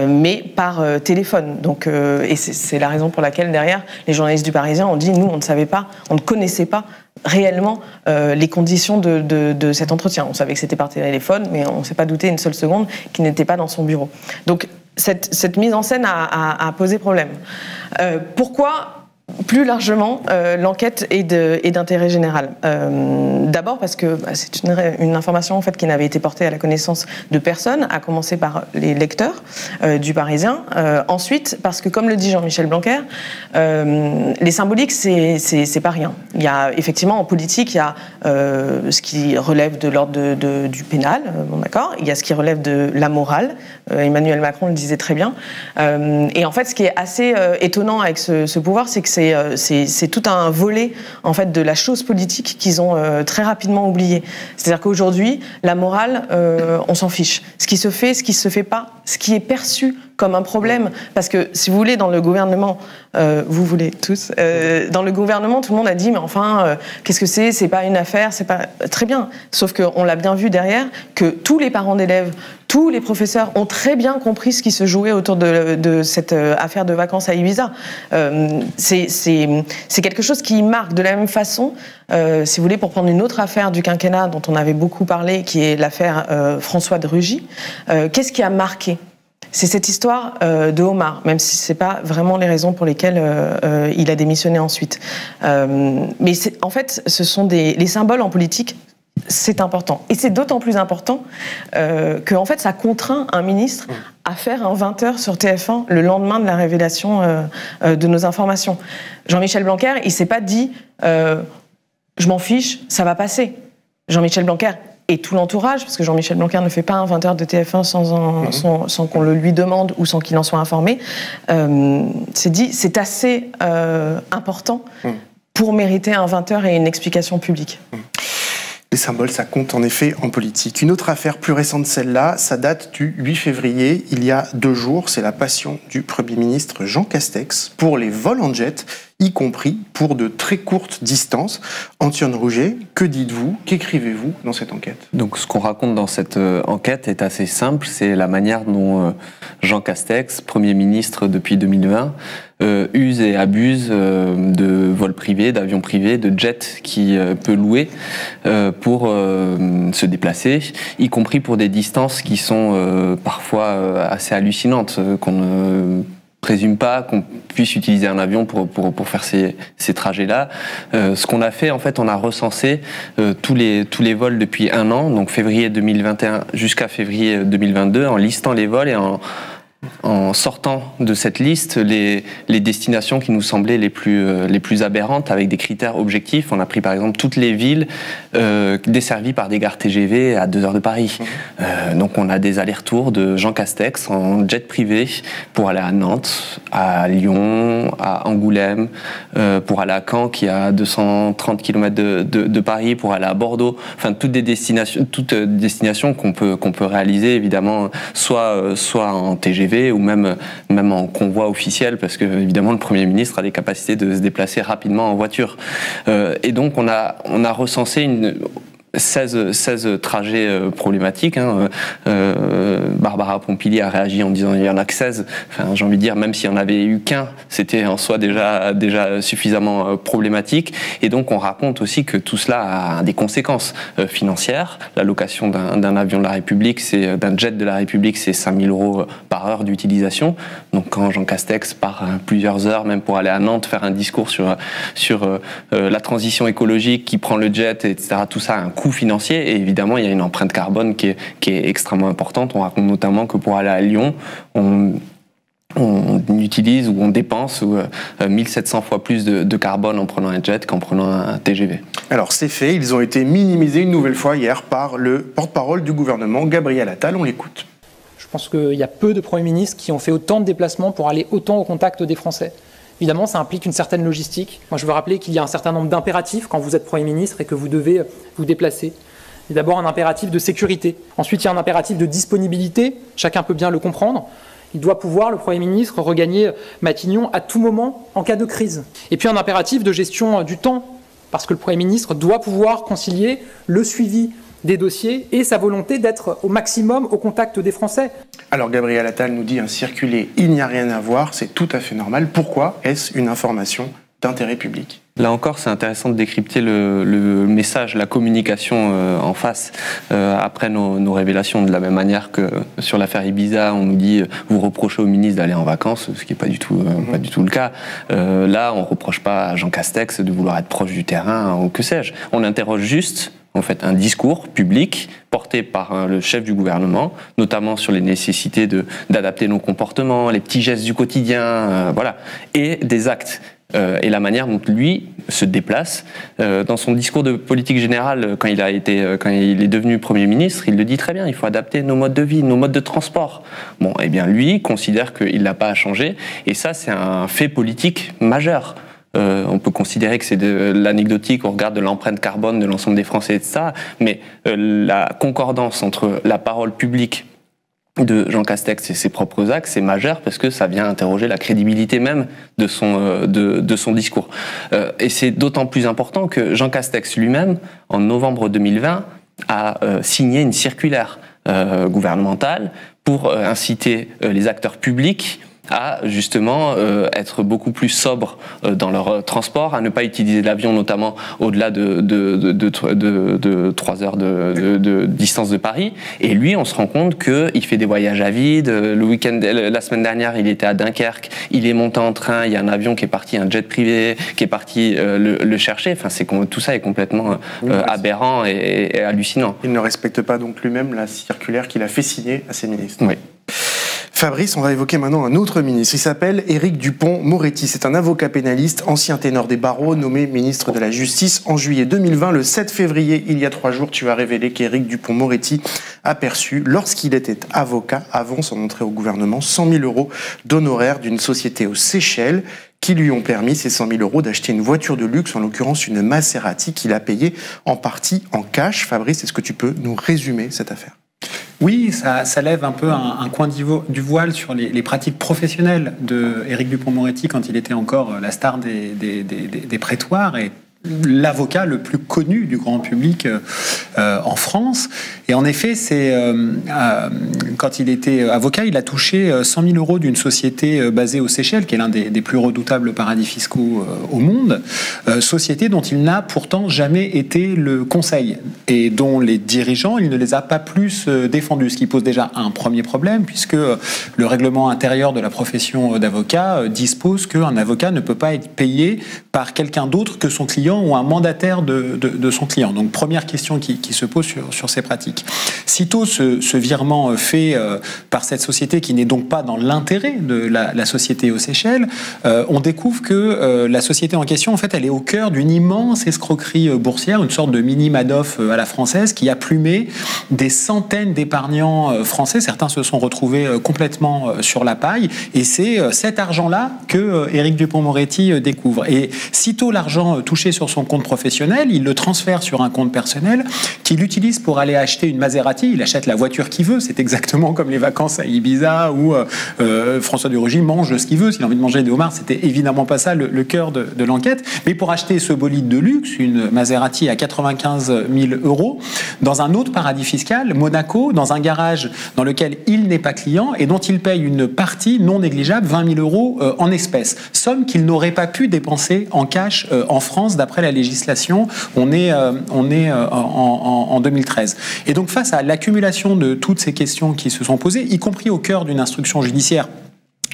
mais par téléphone. Donc, et c'est la raison pour laquelle, derrière, les journalistes du Parisien ont dit, nous, on ne savait pas, on ne connaissait pas réellement les conditions de cet entretien. On savait que c'était par téléphone, mais on ne s'est pas douté une seule seconde qu'il n'était pas dans son bureau. Donc, cette mise en scène a posé problème. Pourquoi plus largement, l'enquête est d'intérêt général. D'abord parce que c'est une information en fait, qui n'avait été portée à la connaissance de personne, à commencer par les lecteurs du Parisien. Ensuite, parce que comme le dit Jean-Michel Blanquer, les symboliques, c'est pas rien. Il y a effectivement en politique, il y a ce qui relève de l'ordre du pénal, bon, d'accord. Il y a ce qui relève de la morale. Emmanuel Macron le disait très bien. Et en fait, ce qui est assez étonnant avec ce pouvoir, c'est que c'est tout un volet en fait de la chose politique qu'ils ont très rapidement oublié. C'est-à-dire qu'aujourd'hui, la morale, on s'en fiche. Ce qui se fait pas, ce qui est perçu comme un problème. Parce que si vous voulez, dans le gouvernement, vous voulez tous, dans le gouvernement, tout le monde a dit mais enfin, qu'est-ce que c'est pas une affaire, c'est pas très bien. Sauf qu'on l'a bien vu derrière que tous les parents d'élèves, tous les professeurs ont très bien compris ce qui se jouait autour de cette affaire de vacances à Ibiza. C'est quelque chose qui marque de la même façon, si vous voulez, pour prendre une autre affaire du quinquennat dont on avait beaucoup parlé, qui est l'affaire François de Rugy. Qu'est-ce qui a marqué? C'est cette histoire de Omar, même si ce n'est pas vraiment les raisons pour lesquelles il a démissionné ensuite. Mais en fait, ce sont les symboles en politique. C'est important. Et c'est d'autant plus important que en fait, ça contraint un ministre à faire un 20h sur TF1 le lendemain de la révélation de nos informations. Jean-Michel Blanquer, il ne s'est pas dit « je m'en fiche, ça va passer ». Jean-Michel Blanquer et tout l'entourage, parce que Jean-Michel Blanquer ne fait pas un 20h de TF1 sans qu'on le lui demande ou sans qu'il en soit informé, s'est dit « c'est assez important pour mériter un 20h et une explication publique ». Les symboles, ça compte en effet en politique. Une autre affaire plus récente, celle-là, ça date du 8 février, il y a 2 jours. C'est la passion du Premier ministre Jean Castex pour les vols en jet, y compris pour de très courtes distances. Antoine Rouget, que dites-vous, qu'écrivez-vous dans cette enquête? Donc ce qu'on raconte dans cette enquête est assez simple, c'est la manière dont Jean Castex, Premier ministre depuis 2020, use et abuse de vols privés, d'avions privés, de jets qu'il peut louer pour se déplacer, y compris pour des distances qui sont parfois assez hallucinantes, qu'on ne présume pas qu'on puisse utiliser un avion pour faire ces trajets-là. Ce qu'on a fait, en fait, on a recensé tous les vols depuis 1 an, donc février 2021 jusqu'à février 2022, en listant les vols et en sortant de cette liste les destinations qui nous semblaient les plus aberrantes avec des critères objectifs. On a pris par exemple toutes les villes desservies par des gares TGV à 2 heures de Paris. Donc on a des allers-retours de Jean Castex en jet privé pour aller à Nantes, à Lyon, à Angoulême, pour aller à Caen qui est à 230 km de Paris, pour aller à Bordeaux. Enfin toutes destinations qu'on peut réaliser évidemment soit en TGV ou même en convoi officiel, parce que évidemment le Premier ministre a des capacités de se déplacer rapidement en voiture. Et donc on a recensé 16 trajets problématiques. Barbara Pompili a réagi en disant il y en a que 16. Enfin, j'ai envie de dire, même s'il n'y en avait eu qu'un, c'était en soi déjà suffisamment problématique. Et donc on raconte aussi que tout cela a des conséquences financières. La location d'un avion de la République, d'un jet de la République, c'est 5 000 € par heure d'utilisation. Donc quand Jean Castex part plusieurs heures, même pour aller à Nantes, faire un discours sur la transition écologique, qui prend le jet, etc., tout ça a un coût financier, et évidemment il y a une empreinte carbone qui est extrêmement importante. On raconte notamment que pour aller à Lyon, on utilise ou on dépense 1700 fois plus de carbone en prenant un jet qu'en prenant un TGV. Alors ces faits, ils ont été minimisés une nouvelle fois hier par le porte-parole du gouvernement, Gabriel Attal. On l'écoute. Je pense qu'il y a peu de premiers ministres qui ont fait autant de déplacements pour aller autant au contact des Français. Évidemment, ça implique une certaine logistique. Moi, je veux rappeler qu'il y a un certain nombre d'impératifs quand vous êtes Premier ministre et que vous devez vous déplacer. Il y a d'abord un impératif de sécurité. Ensuite, il y a un impératif de disponibilité. Chacun peut bien le comprendre. Il doit pouvoir, le Premier ministre, regagner Matignon à tout moment en cas de crise. Et puis un impératif de gestion du temps, parce que le Premier ministre doit pouvoir concilier le suivi des dossiers et sa volonté d'être au maximum au contact des Français. Alors Gabriel Attal nous dit circuler, il n'y a rien à voir, c'est tout à fait normal. Pourquoi est-ce une information d'intérêt public ? Là encore, c'est intéressant de décrypter le message, la communication en face après nos révélations. De la même manière que sur l'affaire Ibiza, on nous dit vous reprochez au ministre d'aller en vacances, ce qui n'est pas du tout le cas. Là, on ne reproche pas à Jean Castex de vouloir être proche du terrain ou que sais-je. On interroge juste en fait un discours public porté par le chef du gouvernement, notamment sur les nécessités d'adapter nos comportements, les petits gestes du quotidien, voilà, et des actes. Et la manière dont lui se déplace. Dans son discours de politique générale, quand il est devenu Premier ministre, il le dit très bien, il faut adapter nos modes de vie, nos modes de transport. Bon, eh bien lui considère qu'il n'a pas à changer, et ça c'est un fait politique majeur. On peut considérer que c'est de l'anecdotique au regard de l'empreinte carbone de l'ensemble des Français, etc. Mais la concordance entre la parole publique de Jean Castex et ses propres actes, c'est majeur parce que ça vient interroger la crédibilité même de son discours. Et c'est d'autant plus important que Jean Castex lui-même, en novembre 2020, a signé une circulaire gouvernementale pour inciter les acteurs publics à justement être beaucoup plus sobres dans leur transport, à ne pas utiliser l'avion, notamment au-delà de 3 heures de distance de Paris. Et lui, on se rend compte qu'il fait des voyages à vide. Le week-end, la semaine dernière, il était à Dunkerque, il est monté en train, il y a un avion qui est parti, un jet privé qui est parti le chercher. Enfin, tout ça est complètement aberrant et hallucinant. Il ne respecte pas donc lui-même la circulaire qu'il a fait signer à ses ministres. Oui. Fabrice, on va évoquer maintenant un autre ministre. Il s'appelle Éric Dupond-Moretti. C'est un avocat pénaliste, ancien ténor des barreaux, nommé ministre de la Justice en juillet 2020. Le 7 février, il y a 3 jours, tu as révélé qu'Éric Dupond-Moretti a perçu, lorsqu'il était avocat, avant son entrée au gouvernement, 100 000 € d'honoraires d'une société aux Seychelles qui lui ont permis, ces 100 000 € d'acheter une voiture de luxe, en l'occurrence une Maserati, qu'il a payée en partie en cash. Fabrice, est-ce que tu peux nous résumer cette affaire ? Oui, ça lève un peu un coin du voile sur les pratiques professionnelles de Éric Dupond-Moretti quand il était encore la star des prétoires et l'avocat le plus connu du grand public en France. Et en effet, quand il était avocat, il a touché 100 000 € d'une société basée aux Seychelles, qui est l'un des plus redoutables paradis fiscaux au monde, société dont il n'a pourtant jamais été le conseil et dont les dirigeants, il ne les a pas plus défendus, ce qui pose déjà un premier problème, puisque le règlement intérieur de la profession d'avocat dispose qu'un avocat ne peut pas être payé par quelqu'un d'autre que son client client ou un mandataire de son client. Donc première question qui se pose sur ces pratiques. Sitôt ce virement fait par cette société qui n'est donc pas dans l'intérêt de la société aux Seychelles, on découvre que la société en question, en fait, elle est au cœur d'une immense escroquerie boursière, une sorte de mini Madoff à la française qui a plumé des centaines d'épargnants français. Certains se sont retrouvés complètement sur la paille et c'est cet argent-là que Éric Dupond-Moretti découvre. Et sitôt l'argent touché sur son compte professionnel, il le transfère sur un compte personnel qu'il utilise pour aller acheter une Maserati. Il achète la voiture qu'il veut. C'est exactement comme les vacances à Ibiza où François de Rugy mange ce qu'il veut. S'il a envie de manger des homards, c'était évidemment pas ça le cœur de l'enquête. Mais pour acheter ce bolide de luxe, une Maserati à 95 000 €, dans un autre paradis fiscal, Monaco, dans un garage dans lequel il n'est pas client et dont il paye une partie non négligeable, 20 000 € en espèces. Somme qu'il n'aurait pas pu dépenser en cash en France d'après la législation. On est en 2013. Et donc face à l'accumulation de toutes ces questions qui se sont posées, y compris au cœur d'une instruction judiciaire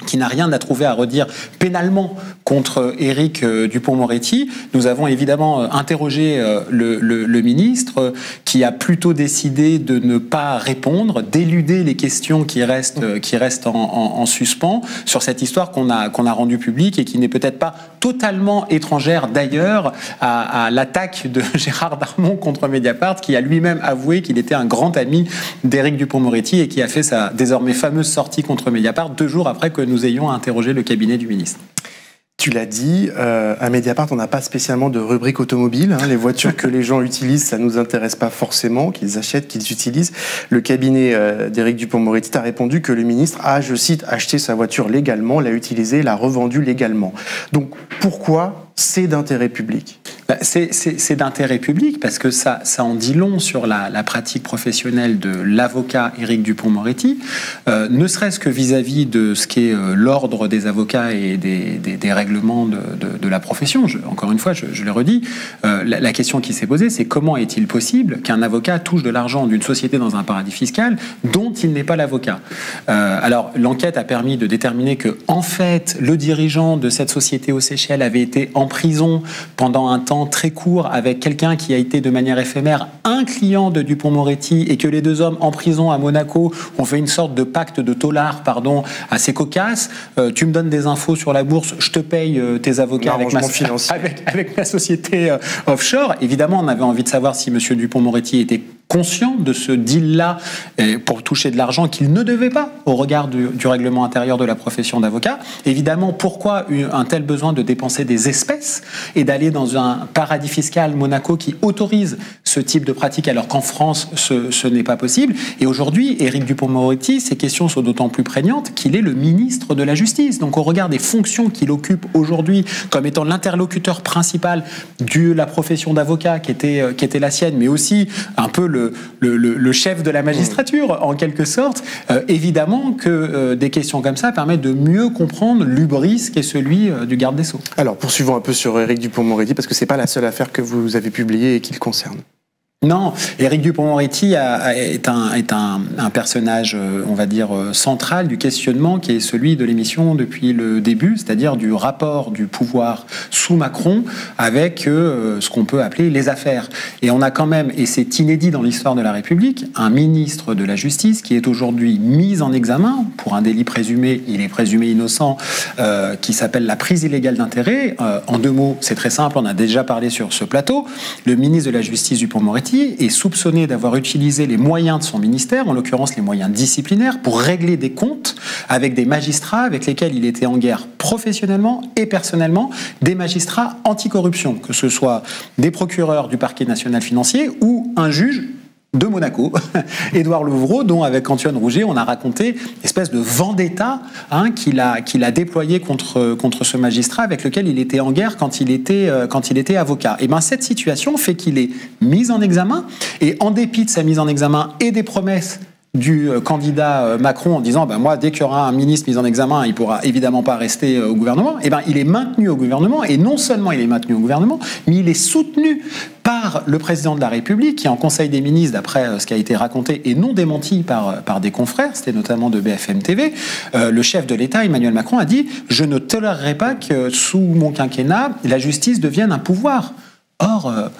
qui n'a rien à trouver à redire pénalement contre Éric Dupond-Moretti, nous avons évidemment interrogé le ministre qui a plutôt décidé de ne pas répondre, d'éluder les questions qui restent en suspens sur cette histoire qu'on a rendue publique et qui n'est peut-être pas totalement étrangère d'ailleurs à l'attaque de Gérard Darmon contre Mediapart, qui a lui-même avoué qu'il était un grand ami d'Éric Dupond-Moretti et qui a fait sa désormais fameuse sortie contre Mediapart 2 jours après que nous ayons interrogé le cabinet du ministre. Tu l'as dit, à Mediapart, on n'a pas spécialement de rubrique automobile. Les voitures que les gens utilisent, ça ne nous intéresse pas forcément, qu'ils achètent, qu'ils utilisent. Le cabinet d'Éric Dupond-Moretti a répondu que le ministre a, je cite, acheté sa voiture légalement, l'a utilisée, l'a revendue légalement. Donc pourquoi c'est d'intérêt public? C'est d'intérêt public parce que ça en dit long sur la pratique professionnelle de l'avocat Éric Dupond-Moretti, ne serait-ce que vis-à-vis de ce qu'est l'ordre des avocats et des règlements de la profession. Encore une fois, je l'ai redit, la question qui s'est posée, c'est comment est-il possible qu'un avocat touche de l'argent d'une société dans un paradis fiscal dont il n'est pas l'avocat? Alors, l'enquête a permis de déterminer que, en fait, le dirigeant de cette société aux Seychelles avait été en prison pendant un temps très court avec quelqu'un qui a été de manière éphémère un client de Dupond-Moretti et que les deux hommes en prison à Monaco ont fait une sorte de pacte de taulards, assez cocasse. Tu me donnes des infos sur la bourse, je te paye tes avocats avec ma société offshore. Évidemment, on avait envie de savoir si M. Dupond-Moretti était conscient de ce deal-là pour toucher de l'argent qu'il ne devait pas au regard du règlement intérieur de la profession d'avocat. Évidemment, pourquoi un tel besoin de dépenser des espèces et d'aller dans un paradis fiscal, Monaco, qui autorise ce type de pratique alors qu'en France, ce n'est pas possible. Et aujourd'hui, Éric Dupond-Moretti, ces questions sont d'autant plus prégnantes qu'il est le ministre de la Justice. Donc au regard des fonctions qu'il occupe aujourd'hui comme étant l'interlocuteur principal de la profession d'avocat qui était la sienne, mais aussi un peu le chef de la magistrature, en quelque sorte, évidemment que des questions comme ça permettent de mieux comprendre l'hubris qui est celui du garde des Sceaux. Alors, poursuivons un peu sur Éric Dupond-Moretti, parce que c'est pas la seule affaire que vous avez publiée et qui le concerne. Non, Éric Dupond-Moretti est un personnage, on va dire, central du questionnement qui est celui de l'émission depuis le début, c'est-à-dire du rapport du pouvoir sous Macron avec ce qu'on peut appeler les affaires. Et on a quand même, et c'est inédit dans l'histoire de la République, un ministre de la Justice qui est aujourd'hui mis en examen pour un délit présumé, il est présumé innocent, qui s'appelle la prise illégale d'intérêt. En 2 mots, c'est très simple, on a déjà parlé sur ce plateau. Le ministre de la Justice Dupond-Moretti est soupçonné d'avoir utilisé les moyens de son ministère, en l'occurrence les moyens disciplinaires, pour régler des comptes avec des magistrats avec lesquels il était en guerre professionnellement et personnellement, des magistrats anticorruption, que ce soit des procureurs du parquet national financier ou un juge de Monaco, Édouard Levrault, dont avec Antoine Rouget, on a raconté une espèce de vendetta qu'il a déployé contre ce magistrat avec lequel il était en guerre quand il était avocat. Et bien cette situation fait qu'il est mis en examen, et en dépit de sa mise en examen et des promesses du candidat Macron en disant moi, dès qu'il y aura un ministre mis en examen, il ne pourra évidemment pas rester au gouvernement, et il est maintenu au gouvernement, et non seulement il est maintenu au gouvernement, mais il est soutenu par le président de la République, qui en Conseil des ministres, d'après ce qui a été raconté et non démenti par des confrères, c'était notamment de BFM TV, le chef de l'État, Emmanuel Macron, a dit « Je ne tolérerai pas que sous mon quinquennat, la justice devienne un pouvoir Or,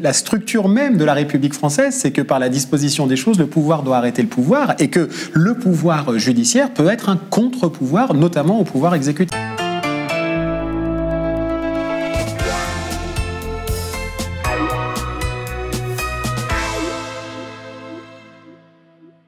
la structure même de la République française, c'est que par la disposition des choses, le pouvoir doit arrêter le pouvoir et que le pouvoir judiciaire peut être un contre-pouvoir, notamment au pouvoir exécutif.